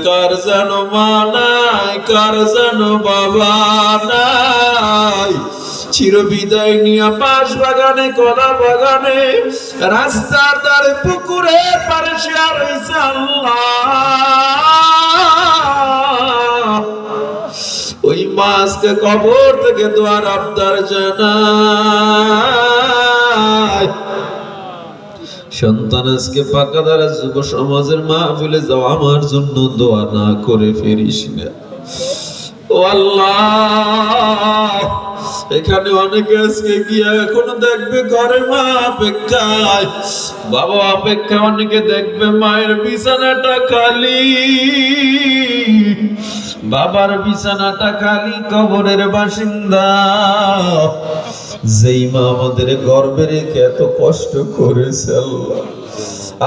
কার যেন মা নাই, কার যেন বাবা নাই, চির বিদায় নিয়ে বাঁশ বাগানে, কলা বাগানে, রাস্তার ধারে, পুকুরে পারে শুয়ে রইছে আল্লাহ। ওই মাছকে কবর থেকে দোয়ার আবদার জানায়। সন্তান আজকে পাকা দ্বারা যুব সমাজের মাহফিলে যাও, আমার জন্য দোয়া না করে ফিরিস না। ও আল্লাহ, এখানে অনেকে আজকে গিয়া এখনো দেখবে ঘরে মা অপেক্ষায়, বাবা অপেক্ষা, অনেকে দেখবে মায়ের বিছানাটা খালি, বাবার বিছানাটা খালি, কবরের বাসিন্দা। যেই মা আমাদের গর্বে রেখে এত কষ্ট করেছে আল্লাহ,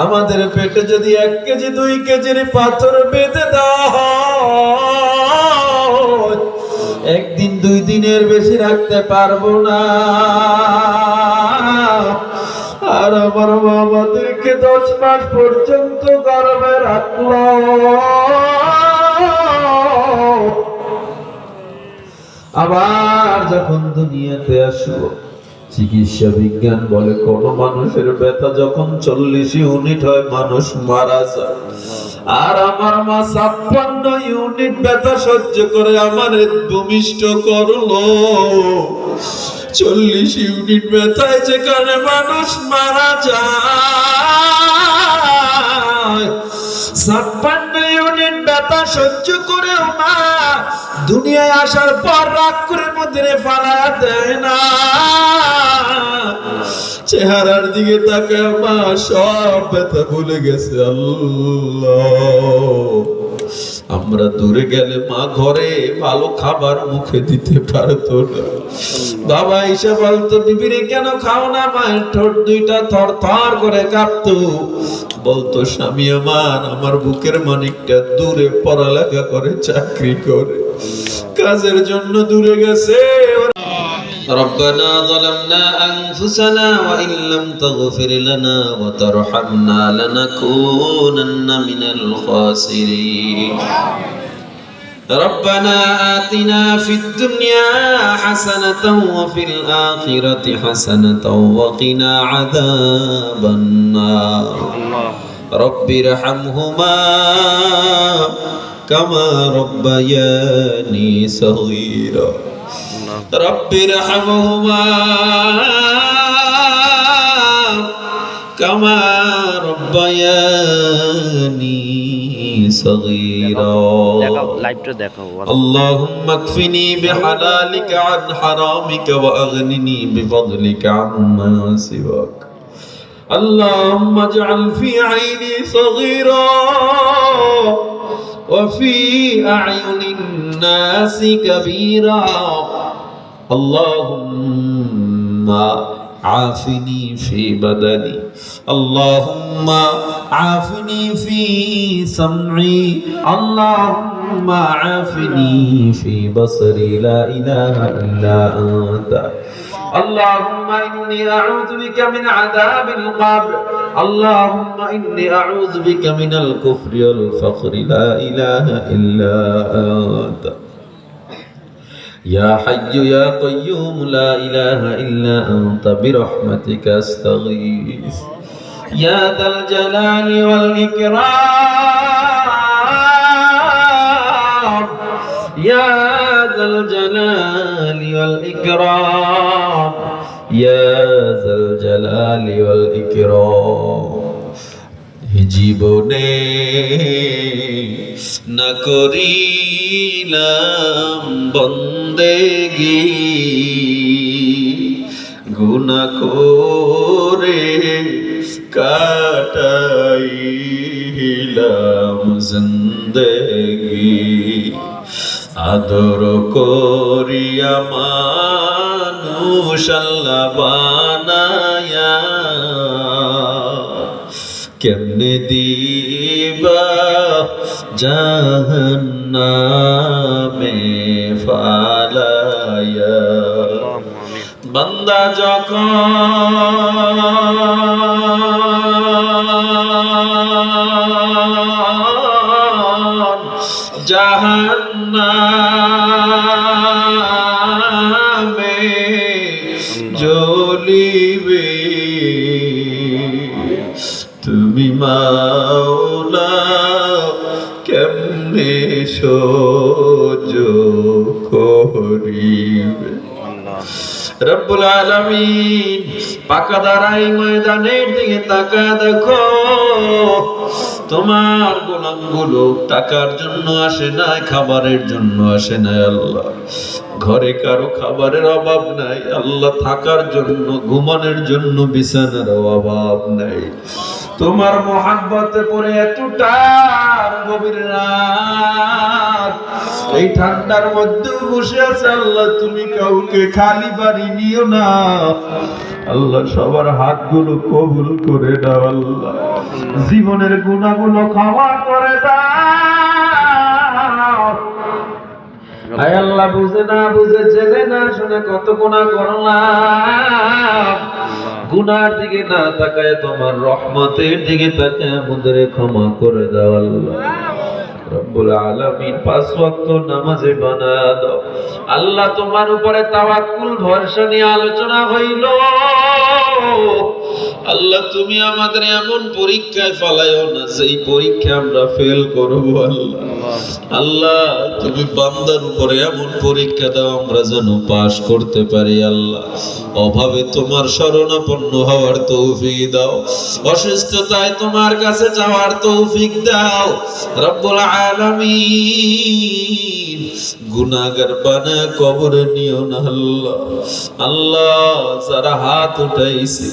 আমাদের পেটে যদি 1 কেজি 2 কেজির পাথর বেঁধে দেওয়া হয়, একদিন 2 দিনের বেশি রাখতে পারবো না। আর আমার মা আমাদেরকে 10 মাস পর্যন্ত গর্বে রাখলো। আবার যখন দুনিয়াতে আসবো, চিকিৎসা বিজ্ঞান বলে কোন মানুষের ব্যথা যখন 40 ইউনিট হয় মানুষ মারা যায়। আর আমার মা 56 ইউনিট ব্যথা সহ্য করে আমার ভূমিষ্ঠ করলো। 40 ইউনিট ব্যথায় যেখানে মানুষ মারা যায়, 56 ইউনিট ব্যথা সহ্য করেও মা দুনিয়ায় আসার পর রাগ করে মধ্যে ফালা দেয় না। চেহারার দিকে তাকায় মা সব ব্যথা ভুলে গেছে আল্লাহ। আমরা দূরে গেলে মা ঘরে ভালো খাবার মুখে দিতে পারতো না। বাবা এসে বলতো, বিবিরে কেন খাও না? মায়ের ঠোঁট 2টা থর থর করে কাঁপতো। বলতো, স্বামী আমার বুকের মানিকটা দূরে পড়ালেখা করে, চাকরি করে, কাজের জন্য দূরে গেছে। ربنا ظلمنا أنفسنا وإن لم تغفر لنا وترحمنا لنكونن من الخاسرين ربنا آتنا في الدنيا حسنة وفي الآخرة حسنة وقنا عذاب النار رب ارحمهما كما ربياني صغيرا رب ارحمهما كما ربياني صغيرا اللهم اكفني بحلالك عن حرامك وأغنني بفضلك عما سواك اللهم اجعل في عيني صغيرا وفي أعين الناس كبيرا اللهم عافني في بدني اللهم عافني في سمعي اللهم عافني في بصري لا إله إلا أنت اللهم إني أعوذ بك من عذاب القبر اللهم إني أعوذ بك من الكفر والفقر لا إله إلا أنت يا حي يا قيوم لا إله إلا أنت برحمتك أستغيث يا ذا الجلال والإكرام يا ذا الجلال والإكرام يا ذا الجلال والإكرام জীবনে না করিলাম বন্দেগি গুনাহ করে কাটাইলাম জিন্দেগি আদর করিয়া মানুষ আল্লাহ বানায়া কেমনে দিবা জাহান্নামে ফালায়া বান্দা যখন জাহান্নামে জ্বলিবে তুমি মাওলা কেমনে সহ্য করিবে। রব্বুল আলামিন পাকা দাঁড়াই ময়দানের দিকে তাকায় দেখো, তোমার গোলামগুলো টাকার জন্য আসে নাই, খাবারের জন্য আসে নাই আল্লাহ। ঘরে কারো খাবারের অভাব নাই আল্লাহ, থাকার জন্য ঘুমানোর জন্য বিছানার অভাব নাই। তোমার মোহাব্বতে পড়ে এতটা গভীর রাত, এই ঠান্ডার মধ্যে বসে আছে আল্লাহ, তুমি কাউকে খালি বাড়ি নিও না আল্লাহ। সবার হাতগুলো কবুল করে দাও আল্লাহ, জীবনের গুনাহগুলো ক্ষমা করে দাও। আয় আল্লাহ, বুঝে না বুঝে জেনে না শুনে কত গুনাহ করলাম, গুনার দিকে না তাকায় তোমার রহমতের দিকে তাকায় আমাদের ক্ষমা করে দাও আল্লাহ। রব্বুল আলামিন পাঁচ ওয়াক্ত নামাজে বানায় দাও আল্লাহ। তোমার উপরে তাওয়াক্কুল ভরসা নিয়ে আলোচনা হইল আল্লাহ, তুমি আমাদের এমন পরীক্ষায় ফলাইও না সেই পরীক্ষা আমরা ফেল করব আল্লাহ। আল্লাহ তুমি বান্দার উপরে এমন পরীক্ষা দাও আমরা যেন পাস করতে পারি আল্লাহ। অভাবে তোমার শরণাপন্ন হওয়ার তৌফিক দাও, অসুস্থতায় তোমার কাছে যাওয়ার তৌফিক দাও রব্বুল আলামিন। গুনাহগার বানায় কবরে নিও না আল্লাহ। আল্লাহ যারা হাত উঠাইছে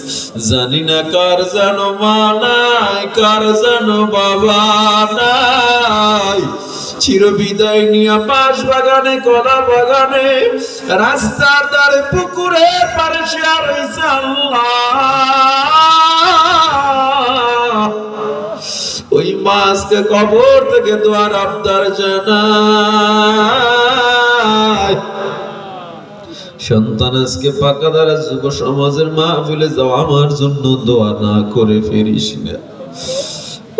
জানি না কার যেন মা নাই, কার যেন বাবা নাই, চির বিদায় নিয়ে বাঁশ বাগানে, কলা বাগানে, রাস্তার ধারে, পুকুরের পারে শেয়ার হয়েছে আল্লাহ। ওই মাছকে কবর থেকে দোয়ার আবদার জানাই। সন্তান আজকে পাকা দ্বারা যুব সমাজের মাহফিলে যাও, আমার জন্য দোয়া না করে ফিরিস না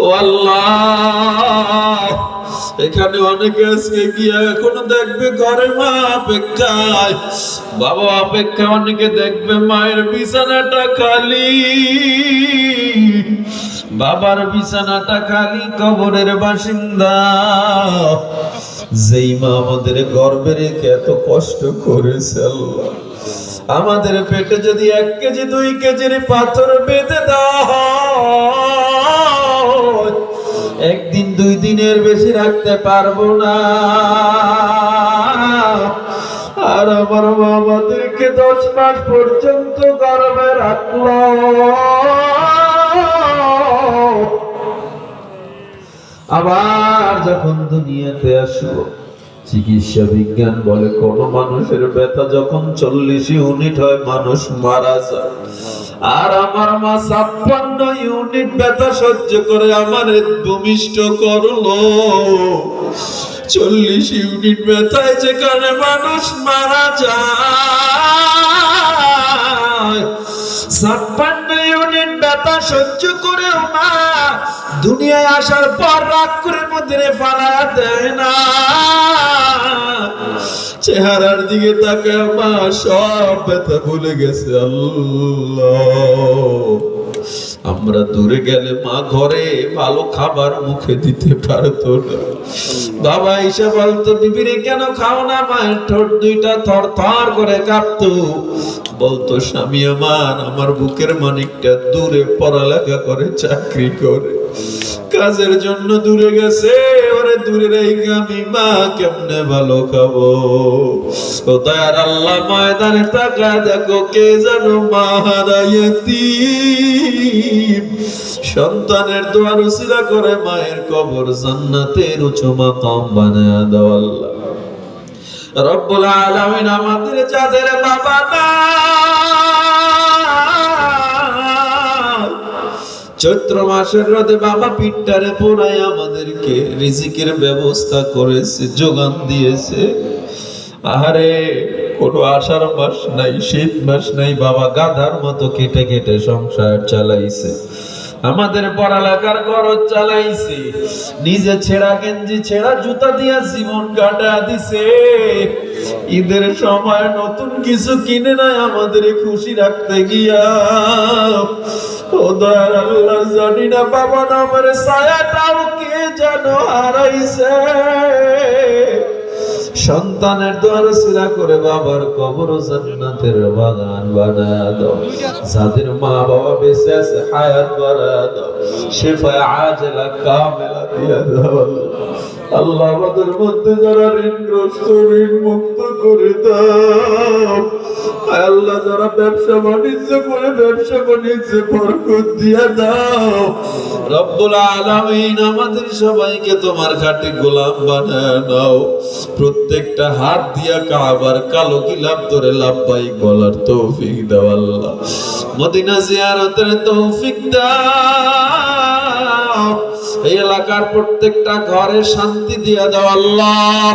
ও আল্লাহ। এখানে অনেকে আজকে গিয়া এখনো দেখবে ঘরে মা অপেক্ষায়, বাবা অপেক্ষায়, অনেকে দেখবে মায়ের বিছানাটা খালি, বাবার বিছানাটা খালি, কবরের বাসিন্দা। যেই মা আমাদের গর্বে রেখে এত কষ্ট করেছে আল্লাহ, আমাদের পেটে যদি 1 কেজি 2 কেজির পাথর বেঁধে দেওয়া, একদিন 2 দিনের বেশি রাখতে পারবো না। আর আমার মা আমাদেরকে 10 মাস পর্যন্ত গর্ভে রাখলো, আবার যখন দুনিয়াতে আসবো, চিকিৎসা বিজ্ঞান বলে কোন মানুষের ব্যথা যখন 40 ইউনিট হয় মানুষ মারা যায়। আর আমার মা 56 ইউনিট ব্যথা সহ্য করে আমারে ভূমিষ্ঠ করলো। 40 ইউনিট ব্যথায় যেখানে মানুষ মারা যায়, 56 ইউনিট ব্যথা সহ্য করেও মা দুনিয়ায় আসার পর রাগ করে মধ্যে ফালা দেয় না। চেহারার দিকে তাকায় মা সব ব্যথা ভুলে গেছে আল্লাহ। আমরা দূরে গেলে মা ঘরে ভালো খাবার মুখে দিতে পারতো না। বাবা এসে বলতো, বিবিরে কেন খাও না? মায়ের ঠোঁট 2টা থর থর করে কাঁপতো। বলতো, স্বামী আমার বুকের মানিকটা দূরে পড়ালেখা করে, চাকরি করে, কাজের জন্য দূরে গেছে, ওরে দূরে রেখে আমি মা কেমনে ভালো খাবো? ও দয়ার আল্লাহ, ময়দানে তাকা দেখো কে যেন মা হারাইয়াতিম। সন্তানের দোয়ার উসিলা করে মায়ের কবর জান্নাতের উঁচু মাকাম বানায়া দাও আল্লাহ। রব্বুল আলামিন আমাদের যাদের বাবা নাই, চৈত্র মাসের রোদে বাবা পিঠটারে পোড়াই আমাদেরকে রিজিকের ব্যবস্থা করেছে, যোগান দিয়েছে। আরে কোনো আষাঢ় মাস নাই, শীত মাস নাই, বাবা গাধার মতো কেটে কেটে সংসার চালাইছে। আমাদের পড়ালেখার খরচ চালাইছে, নিজে ছেঁড়া গেঞ্জি ছেঁড়া জুতা দিয়া জীবন কাটা দিছে। ঈদের সময় নতুন কিছু কিনে নাই আমাদের খুশি রাখতে গিয়া। ও দয়ার আল্লাহ, জানি না বাবা নামের ছায়াটাও কে যেন হারাইছে। সন্তানের দোয়া সিরা করে বাবার কবর জান্নাতের বাগান বানায় দাও। যাদের মা বাবা বেঁচে আছে হায়াত বাড়ায় দাও, শিফায়ে আজলা কামিলা দিয়া দাও। আল্লাহ আমাদের মধ্যে যারা ঋণগ্রস্ত ঋণ মুক্ত করে দাও। আল্লাহ যারা ব্যবসা বাণিজ্য করে ব্যবসা বাণিজ্যে বরকত দিয়া দাও। রব্বুল আলামিন আমাদের সবাইকে তোমার খাঁটি গোলাম বানায় নাও। প্রত্যেকটা হাত দিয়া কাবার কালো গিলাফ ধরে লাব্বাইক বলার তৌফিক দাও আল্লাহ। মদিনা জিয়ারতের তৌফিক দাও। এই এলাকার প্রত্যেকটা ঘরে শান্তি দিয়া দাও আল্লাহ।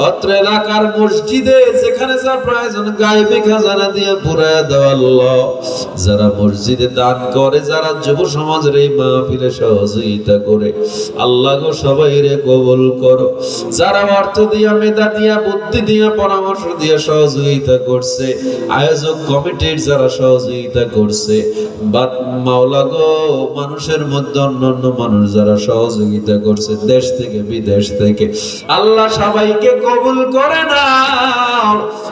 অত্র এলাকার মসজিদে যেখানে যা প্রয়োজন গায়বী খাজানা দিয়ে পুরায়া দাও আল্লাহ। যারা মসজিদে দান করে, যারা যুব সমাজের এই মাহফিলে সহযোগিতা করে, আল্লাহ গো সবাইরে কবুল করো। যারা অর্থ দিয়া, মেধা দিয়া, বুদ্ধি দিয়া, পরামর্শ দিয়া সহযোগিতা করছে, আয়োজক কমিটির যারা সহযোগিতা করছে, বাদ মাওলা গো মানুষের মধ্যে অন্যান্য মানুষ যারা সহযোগিতা করছে দেশ থেকে বিদেশ থেকে, আল্লাহ সবাইকে কবুল করে নাও।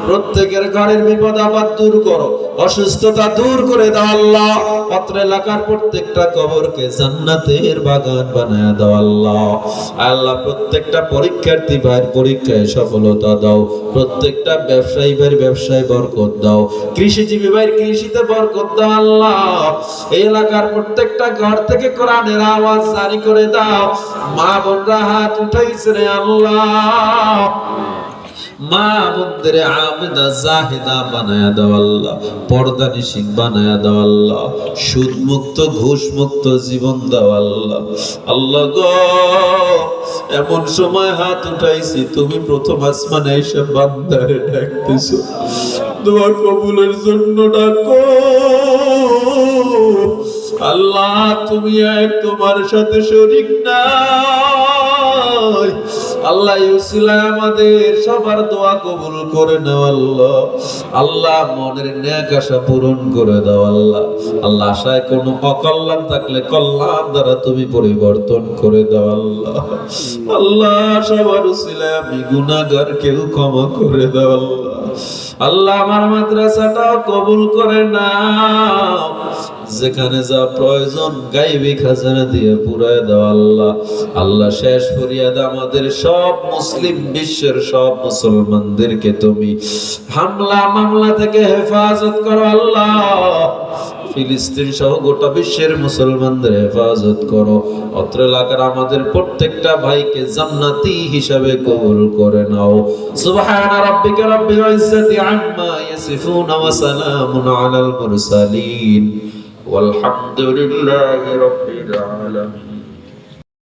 প্রত্যেকের ঘরের বিপদ আপদ দূর করো, অসুস্থতা দূর করে দাও আল্লাহ। অত্র এলাকার প্রত্যেকটা কবরকে জান্নাতের বাগান বানায় দাও আল্লাহ। আল্লাহ প্রত্যেকটা পরীক্ষার্থী ভাইয়ের পরীক্ষায় সফলতা দাও। প্রত্যেকটা ব্যবসায়ী ভাইয়ের ব্যবসায় বরকত দাও। কৃষিজীবী ভাইয়ের কৃষিতে বরকত দাও আল্লাহ। এই এলাকার প্রত্যেকটা ঘর থেকে কোরআনের আওয়াজ জারি করে দাও। মা বোনরা হাত উঠাইছে রে আল্লাহ, মা বোনদের আবেদা জাহেদা বানায়া দাও আল্লাহ। পর্দা নিশিক বানায়া দাও আল্লাহ। সুদ মুক্ত ঘুষ মুক্ত জীবন দাও আল্লাহ। আল্লাহ গো এমন সময় হাত উঠাইছি, তুমি প্রথম আসমানে এসে বান্দারে ডাকতেছো। দোয়া কবুলের জন্য ডাকো আল্লাহ। তুমি এক, তোমার সাথে শরীক নাই আল্লাহ। ইউসিলায় আমাদের সবার দোয়া কবুল করে নাও আল্লাহ। আল্লাহ মনের নেক আশা পূরণ করে দাও আল্লাহ। আল্লাহ আশায় কোনো অকল্যাণ থাকলে কল্যাণ দ্বারা তুমি পরিবর্তন করে দাও আল্লাহ। আল্লাহ সবার উসিলায় আমি গুনাহগার, কেউ ক্ষমা করে দাও আল্লাহ। আল্লাহ আমার মাদ্রাসাটাও কবুল করে নাও। যেখানে যা প্রয়োজন গায়বী খাজানা দিয়ে পুরায় দাও আল্লাহ। আল্লাহ শেষ ফরিয়াদ আমাদের সব মুসলিম বিশ্বের সব মুসলমানদেরকে তুমি হামলা মামলা থেকে হেফাজত করো আল্লাহ। ফিলিস্তিন সহ গোটা বিশ্বের মুসলমানদের হেফাজত করো। অত্র এলাকার আমাদের প্রত্যেকটা ভাইকে জান্নাতি হিসাবে কবুল করে নাও। সুবহানা রাব্বিকা রাব্বিল ইজ্জাতি আম্মা ইয়াসিফুন ওয়া সালামুন আলাল মুরসালিন ওয়ালহামদুলিল্লাহি রাব্বিল আলামিন।